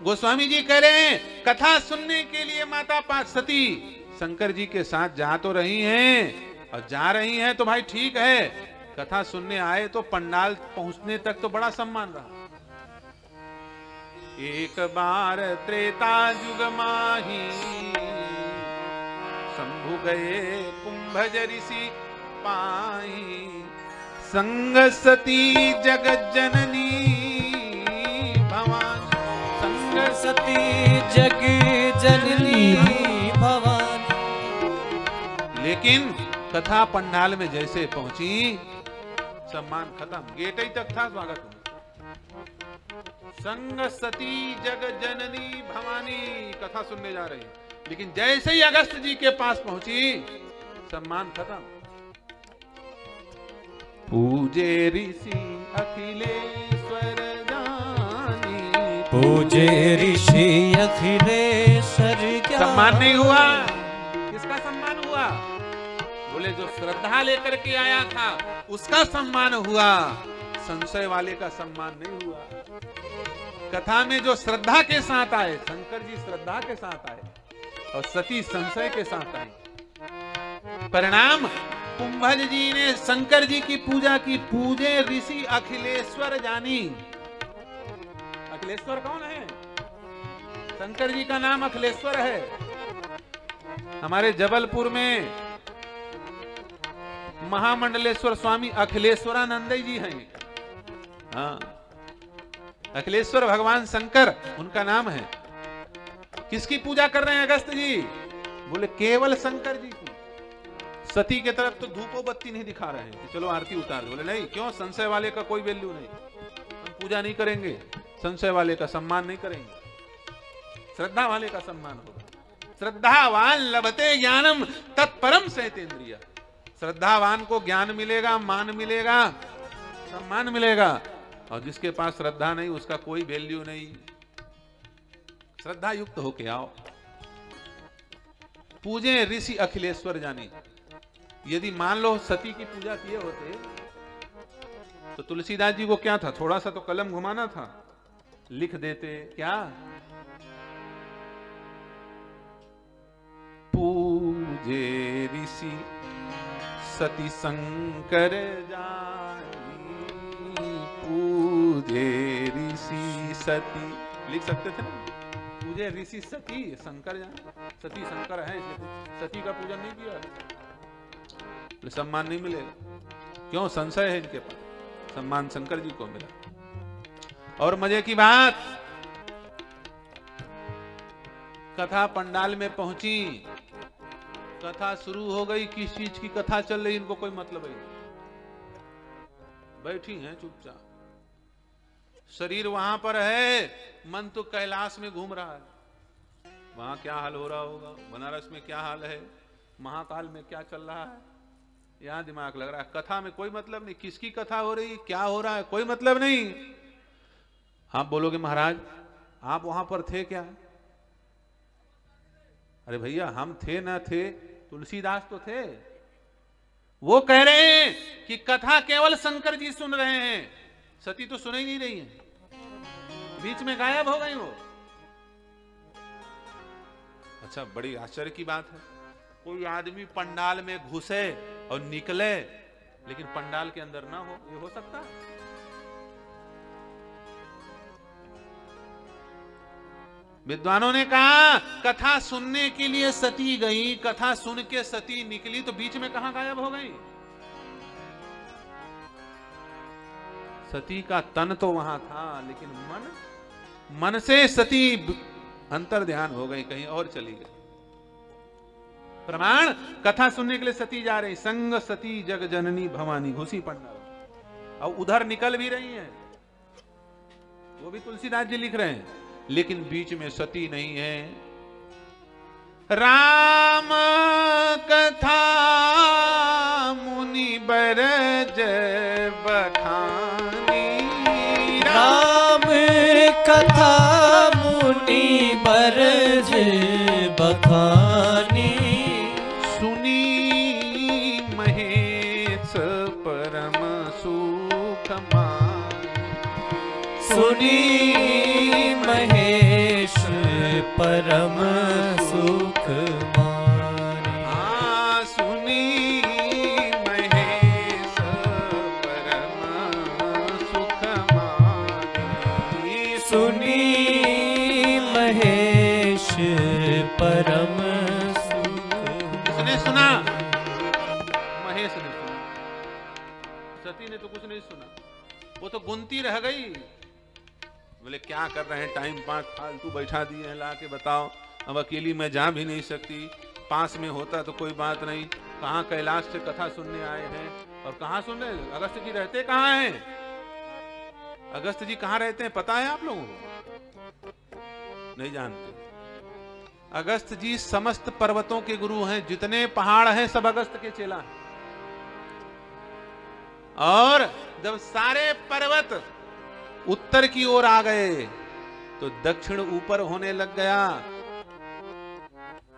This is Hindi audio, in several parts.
गोस्वामी जी कह रहे हैं कथा सुनने के लिए माता पार्वती शंकर जी के साथ जा तो रही हैं, और जा रही हैं तो भाई ठीक है, कथा सुनने आए तो पंडाल पहुंचने तक तो बड़ा सम्मान रहा। एक बार त्रेता युग माही शंभु गए कुंभज ऋषि पाई, संग सती जगत जननी भवानी, संग सती जग जननी भवानी। लेकिन कथा पंडाल में जैसे पहुंची सम्मान खत्म, गेट ही तक था स्वागत में। संग सती जग जननी भवानी कथा सुनने जा रही, लेकिन जैसे ही अगस्त जी के पास पहुंची सम्मान खत्म। पूजे ऋषि अखिलेश्वर जानी, पूजे ऋषि अखिलेश्वर ज्ञानी। सम्मान नहीं हुआ। किसका सम्मान हुआ? बोले जो श्रद्धा लेकर के आया था उसका सम्मान हुआ, संशय वाले का सम्मान नहीं हुआ। कथा में जो श्रद्धा के साथ आए, शंकर जी श्रद्धा के साथ आए और सती संशय के साथ आई। परिणाम कुंभज जी ने शंकर जी की पूजा की। पूजे ऋषि अखिलेश्वर जानी। अखिलेश्वर कौन है? शंकर जी का नाम अखिलेश्वर है। हमारे जबलपुर में महामंडलेश्वर स्वामी अखिलेश्वरानंद जी हैं। हाँ, अखिलेश्वर भगवान शंकर उनका नाम है। किसकी पूजा कर रहे हैं अगस्त जी? बोले केवल शंकर जी की। सती के तरफ तो धूपो बत्ती नहीं दिखा रहे हैं कि चलो आरती उतार। बोले नहीं, क्यों? संशय वाले का कोई वैल्यू नहीं, हम पूजा नहीं करेंगे, संशय वाले का सम्मान नहीं करेंगे, श्रद्धा वाले का सम्मान होगा। श्रद्धावान लभते ज्ञानम तत्परम सहतेन्द्रिय। श्रद्धावान को ज्ञान मिलेगा, मान मिलेगा, सम्मान मिलेगा, और जिसके पास श्रद्धा नहीं उसका कोई वैल्यू नहीं। श्रद्धा युक्त होके आओ। पूजे ऋषि अखिलेश्वर जानी। यदि मान लो सती की पूजा किए होते तो तुलसीदास जी को क्या था, थोड़ा सा तो कलम घुमाना था, लिख देते क्या? पूजे ऋषि सती शंकर जानी, पूजे ऋषि सती, लिख सकते थे ना। पूजे ऋषि सती शंकर जानी, सती शंकर है इसलिए सती का पूजन नहीं किया, तो सम्मान नहीं मिलेगा। क्यों? संशय है इनके पास, सम्मान शंकर जी को मिला। और मजे की बात, कथा पंडाल में पहुंची, कथा शुरू हो गई। किस चीज की कथा चल रही इनको कोई मतलब नहीं। बैठी हैं चुपचाप, शरीर वहां पर है, मन तो कैलाश में घूम रहा है। वहां क्या हाल हो रहा होगा, बनारस में क्या हाल है, महाकाल में क्या चल रहा है, यहां दिमाग लग रहा है। कथा में कोई मतलब नहीं, किसकी कथा हो रही, क्या हो रहा है, कोई मतलब नहीं। आप बोलोगे महाराज आप वहां पर थे क्या? अरे भैया हम थे ना थे, तुलसीदास तो थे। वो कह रहे हैं कि कथा केवल शंकर जी सुन रहे हैं, सती तो सुन ही नहीं रही है, बीच में गायब हो गई वो। अच्छा, बड़ी आश्चर्य की बात है, कोई आदमी पंडाल में घुसे और निकले लेकिन पंडाल के अंदर ना हो, ये हो सकता है? विद्वानों ने कहा कथा सुनने के लिए सती गई, कथा सुन के सती निकली तो बीच में कहां गायब हो गई? सती का तन तो वहां था लेकिन मन से सती अंतर ध्यान हो गई, कहीं और चली गई। प्रमाण, कथा सुनने के लिए सती जा रही, संग सती जग जननी भवानी, घुसी पंडाल, और उधर निकल भी रही हैं, वो भी तुलसीदास जी लिख रहे हैं, लेकिन बीच में सती नहीं है। राम कथा मुनि बरज बखानी, राम कथा मुनि बरज बखानी, सुनी महेश परम सुख मान, सुनी महेश परम सुख मानी। हाँ सुनी महेश परम सुख मानी। सुनी महेश परम सुख। किसने सुना? महेश ने सुना। सती ने तो कुछ नहीं सुना, वो तो गुनती रह गई। बोले क्या कर रहे हैं, टाइम पास फालतू बैठा दिए हैं, ला के बताओ। अब अकेली मैं जा भी नहीं सकती, पास में होता तो कोई बात नहीं। कहाँ कैलाश से कथा सुनने आए हैं, और कहाँ सुन रहे हैं? अगस्त जी रहते कहाँ हैं? अगस्त जी कहाँ रहते हैं पता है आप लोगों को? नहीं जानते। अगस्त जी समस्त पर्वतों के गुरु हैं, जितने पहाड़ हैं सब अगस्त के चेला हैं। और जब सारे पर्वत उत्तर की ओर आ गए तो दक्षिण ऊपर होने लग गया।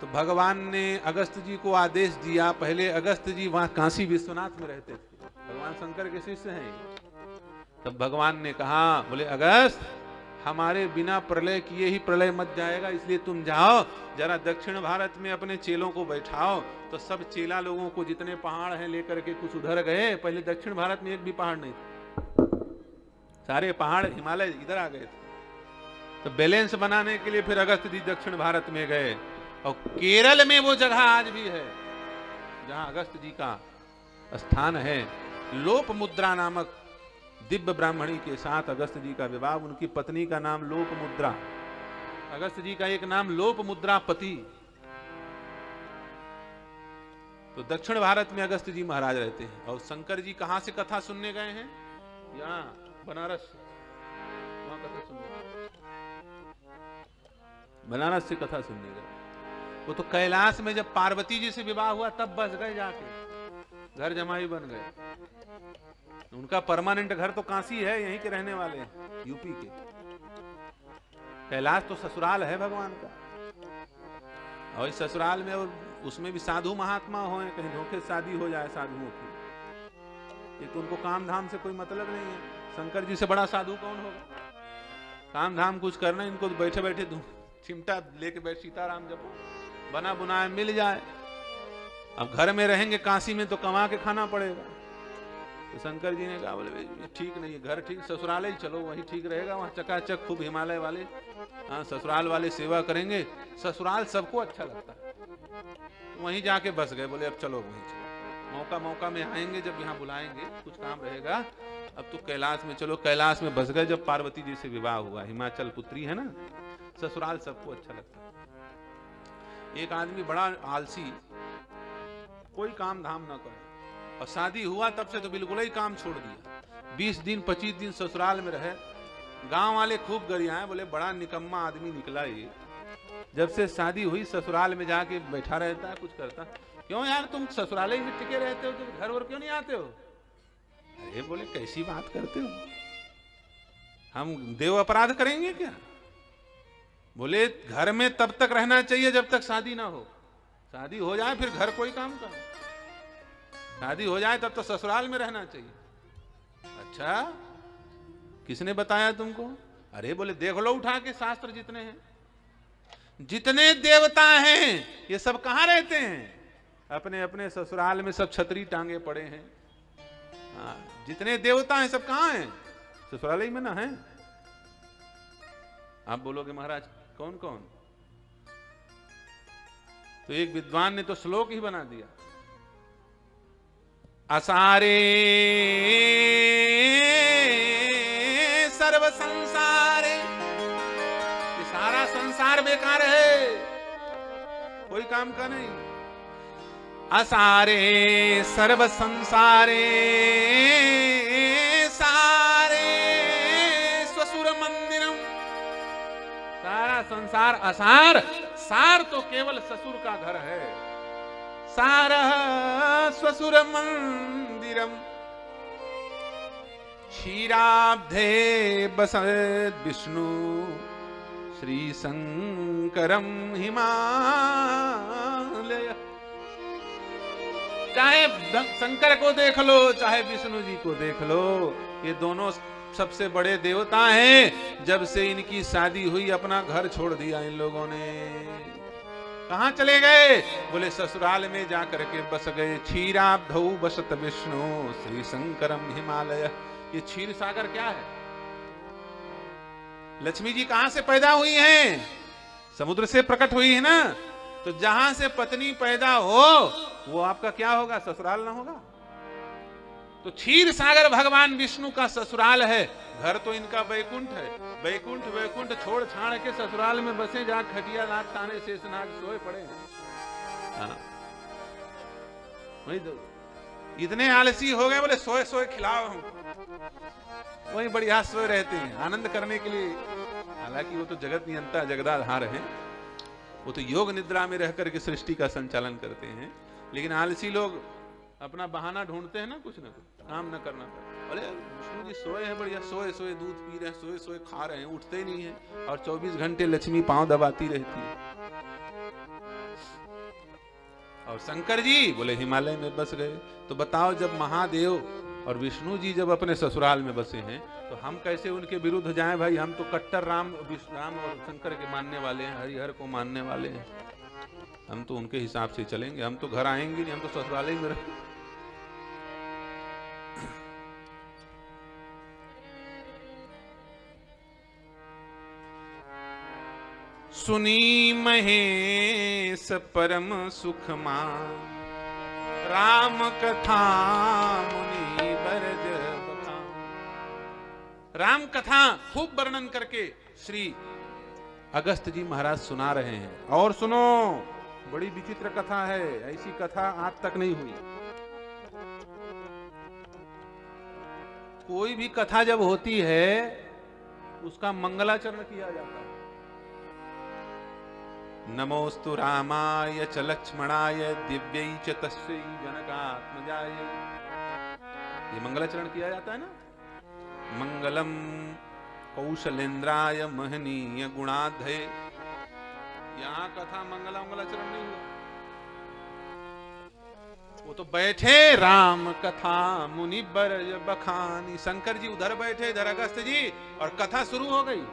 तो भगवान ने अगस्त जी को आदेश दिया। पहले अगस्त जी वहां काशी विश्वनाथ में रहते थे, भगवान शंकर के शिष्य हैं। तब भगवान ने कहा, बोले अगस्त हमारे बिना प्रलय किए ही प्रलय मच जाएगा, इसलिए तुम जाओ जरा दक्षिण भारत में अपने चेलों को बैठाओ। तो सब चेला लोगों को जितने पहाड़ हैं लेकर के कुछ उधर गए। पहले दक्षिण भारत में एक भी पहाड़ नहीं था, सारे पहाड़ हिमालय इधर आ गए थे। तो बैलेंस बनाने के लिए फिर अगस्त जी दक्षिण भारत में गए। और केरल में वो जगह आज भी है जहां अगस्त जी का स्थान है। लोप मुद्रा नामक दिव्य ब्राह्मणी के साथ अगस्त जी का विवाह। उनकी पत्नी का नाम लोप मुद्रा, अगस्त जी का एक नाम लोप मुद्रा पति। तो दक्षिण भारत में अगस्त जी महाराज रहते हैं। और शंकर जी कहां से कथा सुनने गए हैं? यहाँ बनारस से, वहां कथा सुनने गए, बनारस से कथा सुनने गए। वो तो कैलाश में जब पार्वती जी से विवाह हुआ तब बस गए, जाके घर जमाई बन गए। उनका परमानेंट घर तो काशी है, यहीं के रहने वाले हैं, यूपी के। कैलाश तो ससुराल है भगवान का। और इस ससुराल में और उसमें भी साधु महात्मा हो, कहीं धोखे शादी हो जाए साधुओं की, ये तो उनको काम धाम से कोई मतलब नहीं है। शंकर जी से बड़ा साधु कौन होगा? काम धाम कुछ करना, इनको तो बैठे बैठे चिमटा लेके बैठ सीताराम जपो, बना बुनाया मिल जाए। अब घर में रहेंगे काशी में तो कमा के खाना पड़ेगा। तो शंकर जी ने कहा, बोले ठीक नहीं है, घर ठीक, ससुराल ही चलो, वही ठीक रहेगा। वहां चकाचक खूब हिमालय वाले, हाँ ससुराल वाले सेवा करेंगे। ससुराल सबको अच्छा लगता है, वहीं जाके बस गए। बोले अब चलो वहीं चलो, मौका में आएंगे जब यहाँ बुलाएंगे, कुछ काम रहेगा। अब तो कैलाश में चलो। कैलाश में बस गए। जब पार्वती जी से विवाह हुआ, हिमाचल पुत्री है ना, ससुराल सबको अच्छा लगता है। एक आदमी बड़ा आलसी, कोई काम धाम ना करे, और शादी हुआ तब से तो बिल्कुल ही काम छोड़ दिया। 20 दिन 25 दिन ससुराल में रहे। गांव वाले खूब गरियाए, बोले बड़ा निकम्मा आदमी निकला ये, जब से शादी हुई ससुराल में जाके बैठा रहता है, कुछ करता। क्यों यार तुम ससुराल ही में टिके रहते हो, तो घर और क्यों नहीं आते हो? अरे बोले कैसी बात करते हो, हम देव अपराध करेंगे क्या? बोले घर में तब तक रहना चाहिए जब तक शादी ना हो। शादी हो जाए फिर घर कोई काम करो, शादी हो जाए तब तो ससुराल में रहना चाहिए। अच्छा किसने बताया तुमको? अरे बोले देख लो उठा के शास्त्र जितने हैं, जितने देवता हैं ये सब कहां रहते हैं? अपने अपने ससुराल में सब छतरी टांगे पड़े हैं। जितने देवता हैं सब कहां हैं? ससुराल ही में ना है। आप बोलोगे महाराज कौन कौन? तो एक विद्वान ने तो श्लोक ही बना दिया, असारे सर्व संसारे, ये सारा संसार बेकार है, कोई काम का नहीं। असारे सर्व संसारे सारे स्वसुर मंदिरम, सारा संसार असार, सार तो केवल ससुर का घर है। सारा स्वसुर मंदिरम क्षीराब्धे बसत विष्णु श्री शंकरम हिमालय। चाहे शंकर को देख लो चाहे विष्णु जी को देख लो, ये दोनों सबसे बड़े देवता हैं। जब से इनकी शादी हुई अपना घर छोड़ दिया इन लोगों ने। कहां चले गए? बोले ससुराल में जाकर के बस गए। क्षीराब्धौ बसत विष्णु श्री शंकरम हिमालय। ये क्षीर सागर क्या है? लक्ष्मी जी कहां से पैदा हुई हैं? समुद्र से प्रकट हुई है ना। तो जहां से पत्नी पैदा हो वो आपका क्या होगा? ससुराल ना होगा? तो क्षीर सागर भगवान विष्णु का ससुराल है। घर तो इनका वैकुंठ है। वैकुंठ वैकुंठ छोड़ छाड़ के ससुराल में बसे, जहां खटिया लात ताने शेषनाग सोए पड़े हैं। हाँ। वही तो इतने आलसी हो गए, बोले सोए सोए खिलाओ हमको। वही बढ़िया सोए रहते हैं आनंद करने के लिए। हालांकि वो तो जगत नियंता जगदाधार हैं। वो तो योग निद्रा में रह करके सृष्टि का संचालन करते हैं। लेकिन आलसी लोग अपना बहाना ढूंढते हैं ना, कुछ ना कुछ काम न करना पड़े। अरे विष्णु जी सोए हैं, बढ़िया सोए सोए दूध पी रहे हैं, सोए सोए खा रहे हैं, उठते ही नहीं है। और 24 घंटे लक्ष्मी पांव दबाती रहती है। और शंकर जी बोले हिमालय में बस गए। तो बताओ, जब महादेव और विष्णु जी जब अपने ससुराल में बसे हैं, तो हम कैसे उनके विरुद्ध जाएं? भाई हम तो कट्टर राम और शंकर के मानने वाले हैं, हरिहर को मानने वाले हैं। हम तो उनके हिसाब से चलेंगे। हम तो घर आएंगे नहीं, हम तो ससुराल ही में रहेंगे। सुनी महेश परम सुख मान, राम कथा मुनि बरज बखान। राम कथा खूब वर्णन करके श्री अगस्त जी महाराज सुना रहे हैं। और सुनो, बड़ी विचित्र कथा है। ऐसी कथा आज तक नहीं हुई। कोई भी कथा जब होती है उसका मंगलाचरण किया जाता है। नमोस्तु रामाय च लक्ष्मणाय दिव्यै च तस्यै जनकात्मजाय। ये मंगलाचरण किया जाता है ना। मंगलम कौशलेंद्राय महनीय गुणाधे। यहां कथा मंगलाचरण नहीं हुआ। वो तो बैठे राम कथा मुनि बरज बखानी। शंकर जी उधर बैठे, इधर अगस्त जी, और कथा शुरू हो गई।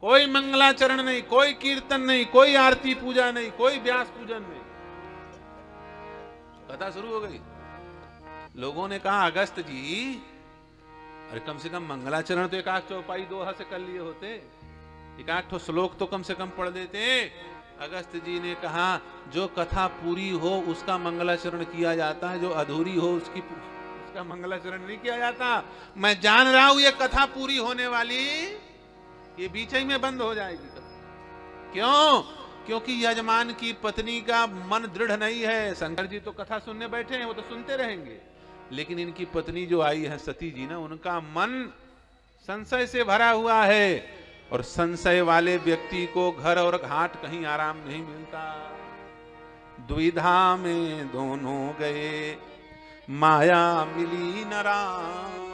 कोई मंगलाचरण नहीं, कोई कीर्तन नहीं, कोई आरती पूजा नहीं, कोई व्यास पूजन नहीं। कथा शुरू हो गई। लोगों ने कहा अगस्त जी, अरे कम से कम मंगलाचरण तो एक आध चौपाई दोहा से कर लिए होते, एक आध ठो श्लोक तो कम से कम पढ़ देते। अगस्त जी ने कहा जो कथा पूरी हो उसका मंगलाचरण किया जाता है, जो अधूरी हो उसका मंगलाचरण नहीं किया जाता। मैं जान रहा हूं ये कथा पूरी होने वाली, ये बीच ही में बंद हो जाएगी। क्यों? क्योंकि यजमान की पत्नी का मन दृढ़ नहीं है। शंकर जी तो कथा सुनने बैठे हैं, वो तो सुनते रहेंगे। लेकिन इनकी पत्नी जो आई है सती जी ना, उनका मन संशय से भरा हुआ है। और संशय वाले व्यक्ति को घर और घाट कहीं आराम नहीं मिलता। द्विधा में दोनों गए, माया मिली न राम।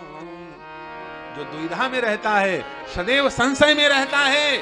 जो द्विधा में रहता है, सदैव संशय में रहता है,